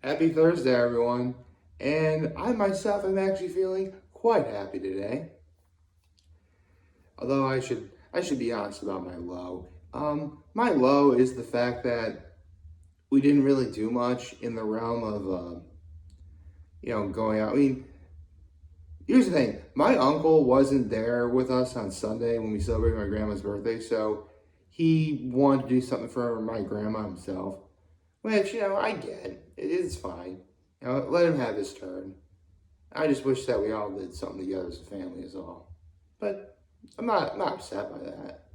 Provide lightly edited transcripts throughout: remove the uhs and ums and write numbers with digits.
Happy Thursday, everyone. And I myself am actually feeling quite happy today. Although I should be honest about my low. My low is the fact that we didn't really do much in the realm of going out. I mean, here's the thing. My uncle wasn't there with us on Sunday when we celebrated my grandma's birthday, so he wanted to do something for my grandma himself. Which, I get. It's fine. Let him have his turn. I just wish that we all did something together as a family is all. But I'm not upset by that.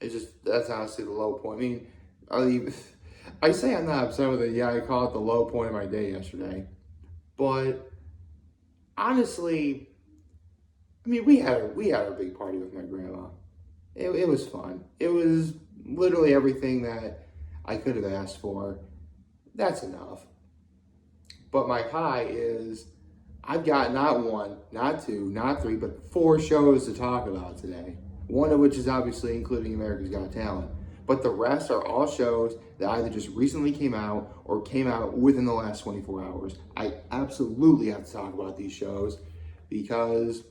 It's just, that's honestly the low point. I mean, I say I'm not upset with it. Yeah, I call it the low point of my day yesterday. But honestly, I mean, we had a big party with my grandma. It was fun. It was literally everything that I could have asked for. That's enough. But my high is I've got not one, not two, not three, but four shows to talk about today. One of which is obviously including America's Got Talent. But the rest are all shows that either just recently came out or came out within the last 24 hours. I absolutely have to talk about these shows because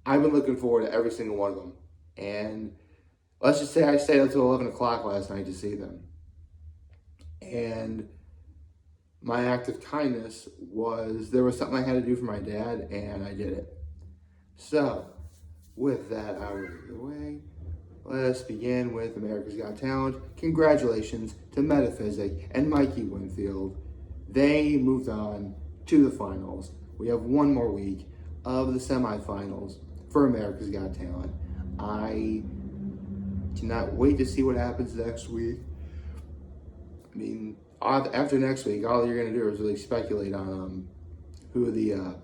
I've been looking forward to every single one of them. And let's just say I stayed up till 11 o'clock last night to see them. And my act of kindness was there was something I had to do for my dad, and I did it. So, with that out of the way, let us begin with America's Got Talent. Congratulations to Metaphysic and Mikey Winfield. They moved on to the finals. We have one more week of the semifinals for America's Got Talent. I cannot wait to see what happens next week. I mean, after next week, all you're going to do is really speculate on who the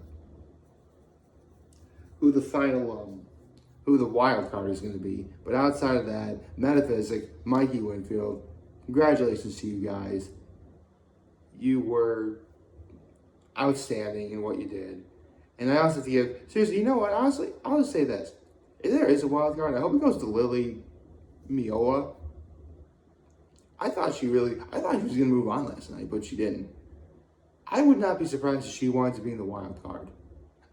wild card is going to be. But outside of that, Metaphysic, Mikey Winfield, congratulations to you guys. You were outstanding in what you did. And I also think, seriously, you know what? Honestly, I'll just say this. If there is a wild card, I hope it goes to Lily Miola. I thought she was going to move on last night, but she didn't. I would not be surprised if she wanted to be in the wild card.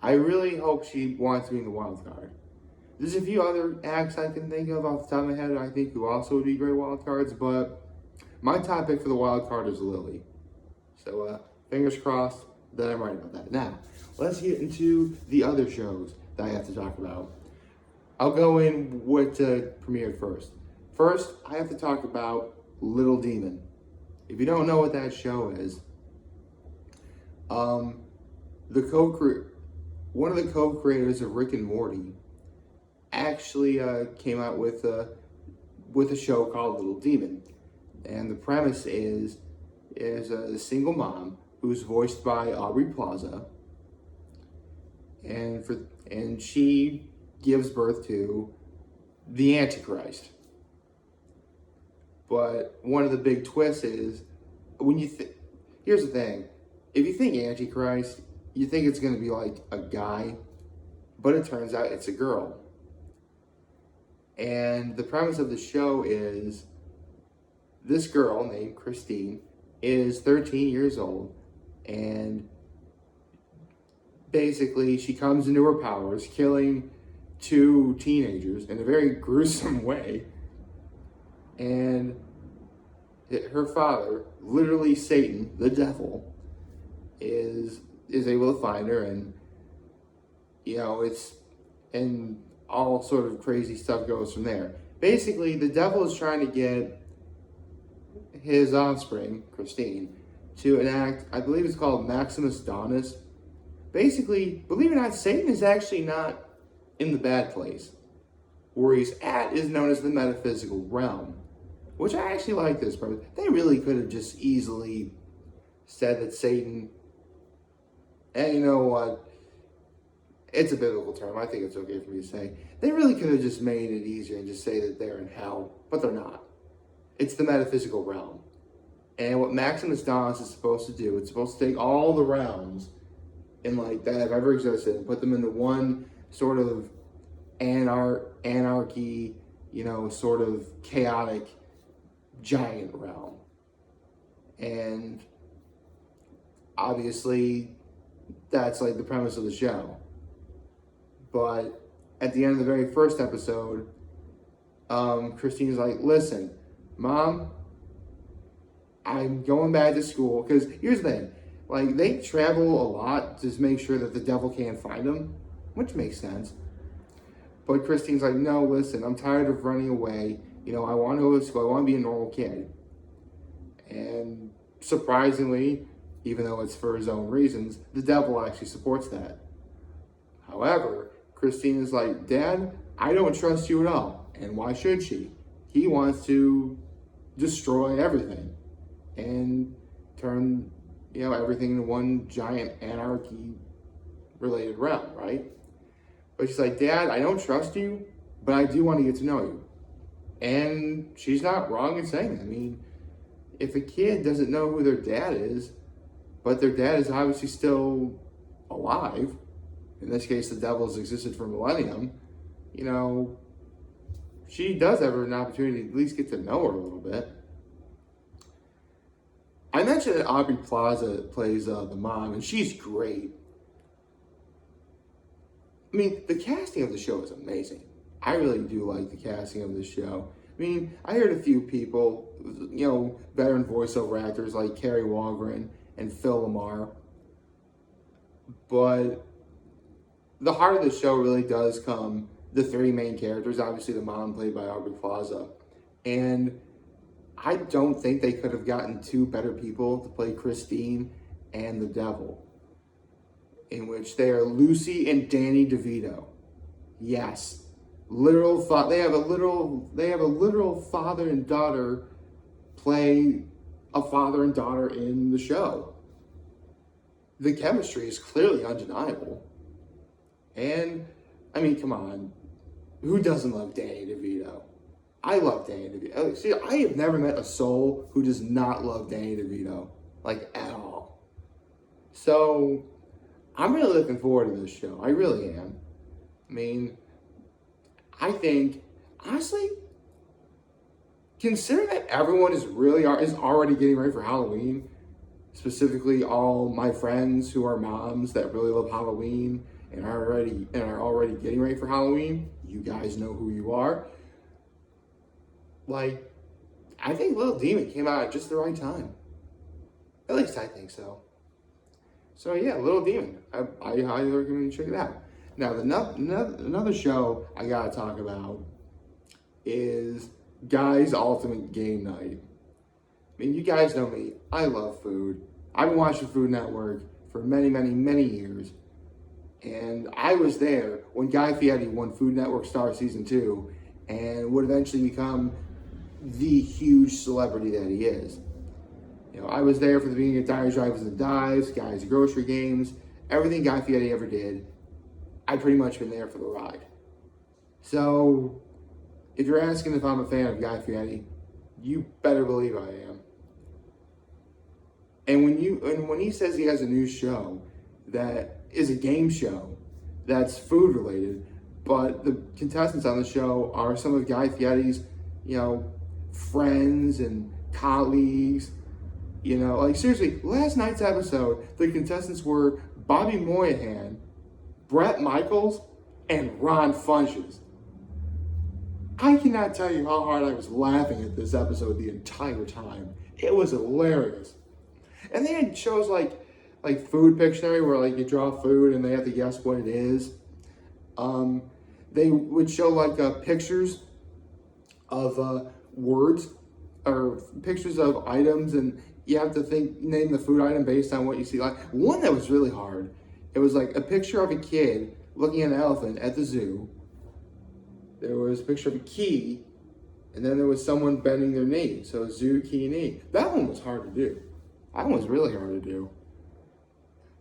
I really hope she wants to be in the wild card. There's a few other acts I can think of off the top of my head I think who also would be great wild cards, but my top pick for the wild card is Lily. So fingers crossed that I'm right about that. Now, let's get into the other shows that I have to talk about. I'll go in what premiered first. First, I have to talk about Little Demon. If you don't know what that show is, one of the co-creators of Rick and Morty actually came out with a show called Little Demon, and the premise is a single mom who's voiced by Aubrey Plaza, and she gives birth to the Antichrist. But one of the big twists is here's the thing. If you think Antichrist, you think it's going to be like a guy, but it turns out it's a girl. And the premise of the show is this girl named Christine is 13 years old, and basically she comes into her powers, killing two teenagers in a very gruesome way. And her father, literally Satan, the devil, is able to find her, and and all sort of crazy stuff goes from there. Basically, the devil is trying to get his offspring, Christine, to enact, I believe it's called Maximus Donus. Basically, believe it or not, Satan is actually not in the bad place. Where he's at is known as the metaphysical realm, which I actually like this part. They really could have just easily said that Satan, and you know what? It's a biblical term. I think it's okay for me to say. They really could have just made it easier and just say that they're in hell, but they're not. It's the metaphysical realm. And what Maximus Donus is supposed to do, it's supposed to take all the realms in like that have ever existed and put them into one sort of anarchy, sort of chaotic giant realm. And obviously, that's like the premise of the show. But at the end of the very first episode, Christine's like, listen, Mom, I'm going back to school. Because here's the thing, like, they travel a lot to make sure that the devil can't find them, which makes sense. But Christine's like, no, listen, I'm tired of running away. You know, I want to go to school. I want to be a normal kid. And surprisingly, even though it's for his own reasons, the devil actually supports that. However, Christine is like, Dad, I don't trust you at all. And why should she? He wants to destroy everything and turn, everything into one giant anarchy related realm, right? But she's like, Dad, I don't trust you, but I do want to get to know you. And she's not wrong in saying that. I mean, if a kid doesn't know who their dad is, but their dad is obviously still alive, in this case, the devil has existed for a millennium, she does have an opportunity to at least get to know her a little bit. I mentioned that Aubrey Plaza plays the mom, and she's great. I mean, the casting of the show is amazing. I really do like the casting of the show. I mean, I heard a few people, veteran voiceover actors like Kerry Walgren and Phil Lamar. But the heart of the show really does come the three main characters. Obviously, the mom played by Aubrey Plaza. And I don't think they could have gotten two better people to play Christine and the devil, in which they are Lucy and Danny DeVito. Yes. They have a literal father and daughter play a father and daughter in the show. The chemistry is clearly undeniable. And, I mean, come on. Who doesn't love Danny DeVito? I love Danny DeVito. See, I have never met a soul who does not love Danny DeVito. Like, at all. So, I'm really looking forward to this show. I really am. I mean, I think, honestly, considering that everyone is already getting ready for Halloween, specifically all my friends who are moms that really love Halloween and are already getting ready for Halloween, you guys know who you are. Like, I think Little Demon came out at just the right time. At least I think so. So yeah, Little Demon. I highly recommend you check it out. Now, another show I gotta talk about is Guy's Ultimate Game Night. I mean, you guys know me. I love food. I've been watching Food Network for many, many, many years. And I was there when Guy Fieri won Food Network Star Season 2 and would eventually become the huge celebrity that he is. I was there for the beginning of Diners, Drive-Ins, and Dives, Guy's Grocery Games, everything Guy Fieri ever did. I've pretty much been there for the ride. So, if you're asking if I'm a fan of Guy Fieri, you better believe I am. And when he says he has a new show that is a game show that's food related, but the contestants on the show are some of Guy Fieri's, friends and colleagues. Like seriously, last night's episode, the contestants were Bobby Moynihan, Brett Michaels, and Ron Funches. I cannot tell you how hard I was laughing at this episode the entire time. It was hilarious. And they had shows like Food Pictionary, where like you draw food and they have to guess what it is. They would show pictures of words or pictures of items, and you have to name the food item based on what you see. Like one that was really hard. It was like a picture of a kid looking at an elephant at the zoo. There was a picture of a key, and then there was someone bending their knee. So zoo, key, knee. That one was hard to do. That one was really hard to do.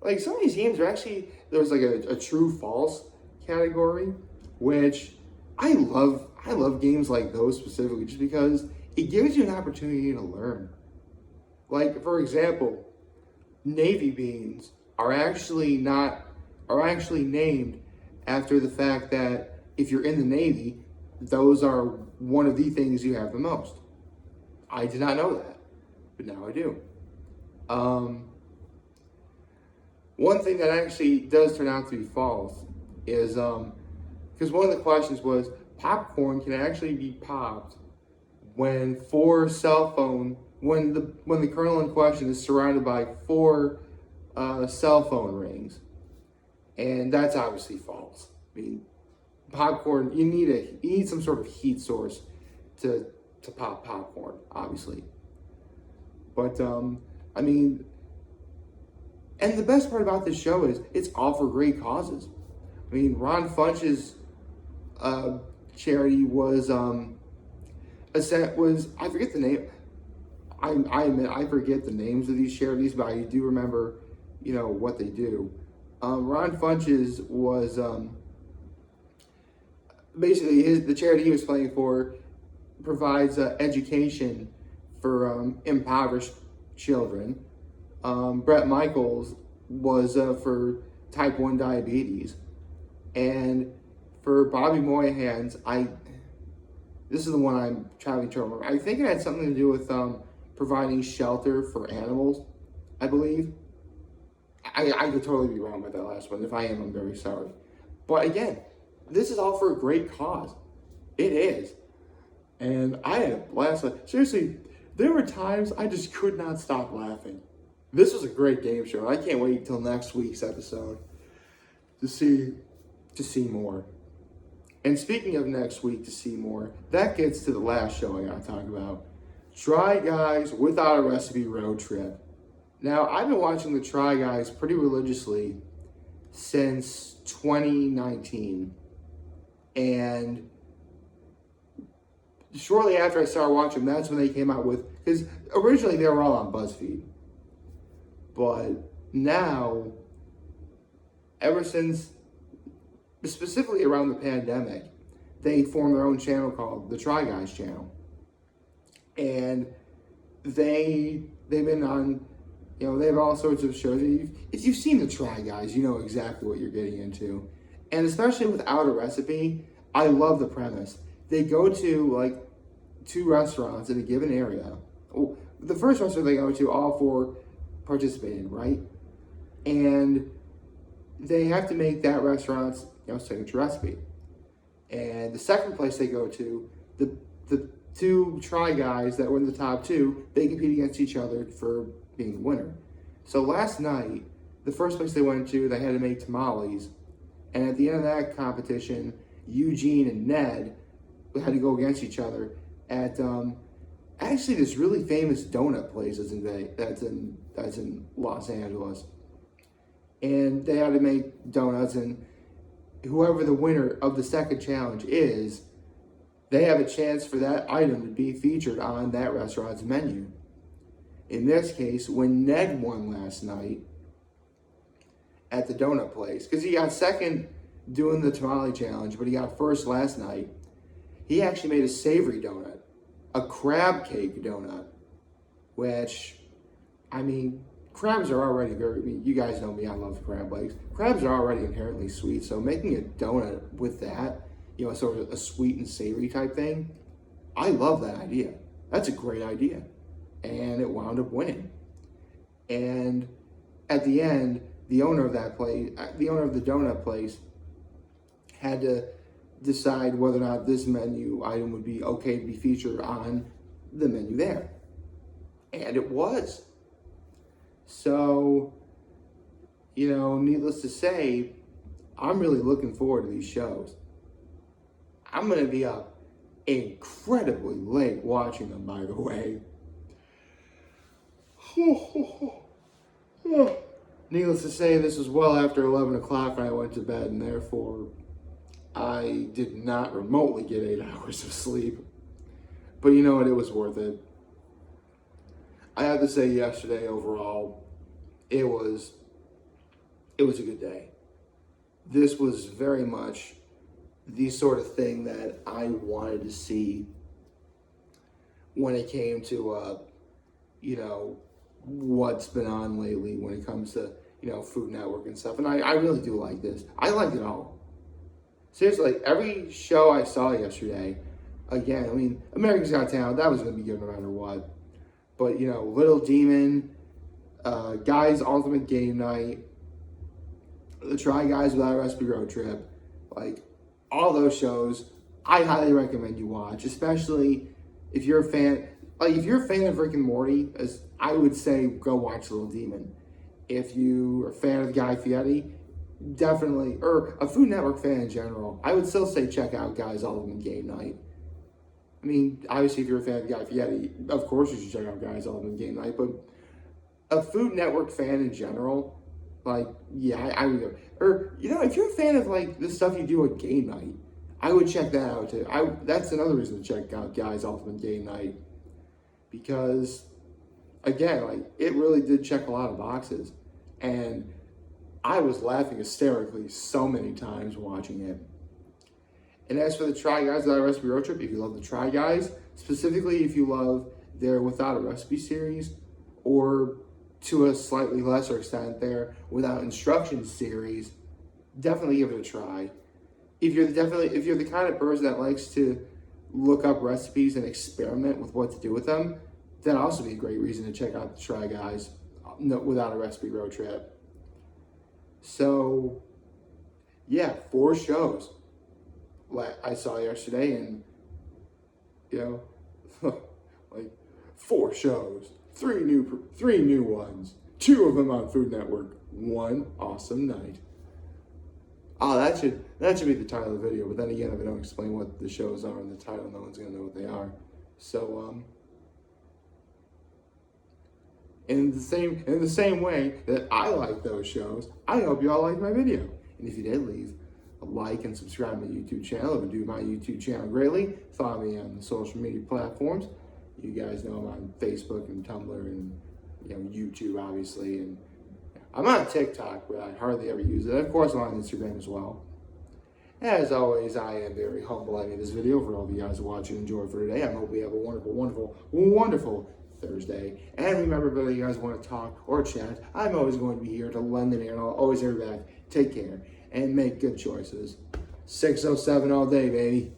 Like some of these games are actually, there was like a true false category, which I love games like those specifically just because it gives you an opportunity to learn. Like for example, navy beans are actually named after the fact that if you're in the Navy, those are one of the things you have the most. I did not know that, but now I do. One thing that actually does turn out to be false is because one of the questions was popcorn can actually be popped when when the kernel in question is surrounded by four cell phone rings, and that's obviously false. I mean, popcorn, you need some sort of heat source to pop popcorn, obviously. But I mean, and the best part about this show is it's all for great causes. I mean, Ron Funch's charity was I forget the name. I admit I forget the names of these charities, but I do remember, what they do. Ron Funch's was basically the charity he was playing for provides education for impoverished children. Brett Michaels was for type 1 diabetes. And for Bobby Moynihan's, this is the one I'm trying to remember. I think it had something to do with providing shelter for animals, I believe. I could totally be wrong about that last one. If I am, I'm very sorry. But again, this is all for a great cause. It is. And I had a blast. Seriously, there were times I just could not stop laughing. This was a great game show. I can't wait until next week's episode to see more. And speaking of next week to see more, that gets to the last show I gotta talk about. Try Guys Without a Recipe Road Trip. Now, I've been watching the Try Guys pretty religiously since 2019. And shortly after I started watching them, that's when they came out with, because originally they were all on BuzzFeed. But now, ever since, specifically around the pandemic, they formed their own channel called the Try Guys channel. And they've been on, they have all sorts of shows. If you've seen the Try Guys, you know exactly what you're getting into. And especially Without a Recipe, I love the premise. They go to like 2 restaurants in a given area. Well, the first restaurant they go to, all 4 participated, right? And they have to make that restaurant's signature recipe. And the second place they go to, the 2 Try Guys that were in the top 2, they compete against each other for being the winner. So last night, the first place they went to, they had to make tamales. And at the end of that competition, Eugene and Ned had to go against each other at actually this really famous donut place that's in Los Angeles. And they had to make donuts, and whoever the winner of the second challenge is, they have a chance for that item to be featured on that restaurant's menu. In this case, when Ned won last night at the donut place, because he got second doing the tamale challenge, but he got first last night, he actually made a savory donut, a crab cake donut, which, crabs are already you guys know me, I love crab legs. Crabs are already inherently sweet, so making a donut with that, sort of a sweet and savory type thing, I love that idea. That's a great idea. And it wound up winning. And at the end, the owner of the donut place, had to decide whether or not this menu item would be okay to be featured on the menu there. And it was. So, needless to say, I'm really looking forward to these shows. I'm going to be up incredibly late watching them, by the way. Needless to say, this was well after 11 o'clock when I went to bed, and therefore I did not remotely get 8 hours of sleep. But you know what? It was worth it. I have to say, yesterday overall, it was a good day. This was very much the sort of thing that I wanted to see when it came to, what's been on lately when it comes to, Food Network and stuff. And I really do like this. I like it all. Seriously, every show I saw yesterday, again, America's Got Talent, that was going to be good no matter what. But, Little Demon, Guys Ultimate Game Night, The Try Guys Without a Recipe Road Trip, like all those shows, I highly recommend you watch, especially if you're a fan. Like if you're a fan of Rick and Morty, as I would say, go watch Little Demon. If you are a fan of Guy Fieri, definitely, or a Food Network fan in general, I would still say check out Guys Ultimate Game Night. I mean, obviously, if you're a fan of Guy Fieri, of course you should check out Guys Ultimate Game Night, but a Food Network fan in general, like, yeah, I would go. Or, if you're a fan of, like, the stuff you do at Game Night, I would check that out, too. That's another reason to check out Guys Ultimate Game Night. Because, again, like, it really did check a lot of boxes. And I was laughing hysterically so many times watching it. And as for the Try Guys Without a Recipe Road Trip, if you love the Try Guys, specifically if you love their Without a Recipe series, or to a slightly lesser extent their Without Instructions series, definitely give it a try. If you're the kind of person that likes to look up recipes and experiment with what to do with them, that'd also be a great reason to check out the Try Guys Without a Recipe Road Trip. So, yeah, 4 shows I saw yesterday, and like 4 shows, 3 new ones, 2 of them on Food Network, 1 awesome night. Oh, that should be the title of the video. But then again, if I don't explain what the shows are in the title, no one's gonna know what they are. So in the same way that I like those shows, I hope you all liked my video. And if you did, leave a like and subscribe to my YouTube channel. It would do my YouTube channel greatly. Follow me on the social media platforms. You guys know I'm on Facebook and Tumblr and YouTube, obviously. And I'm on TikTok, but I hardly ever use it. Of course, I'm on Instagram as well. As always, I am very humble. I made this video for all of you guys to watch and enjoy for today. I hope we have a wonderful, wonderful, wonderful Thursday. And remember, whether you guys want to talk or chat, I'm always going to be here to lend an ear, and I'll always hear back. Take care and make good choices. 607 all day, baby.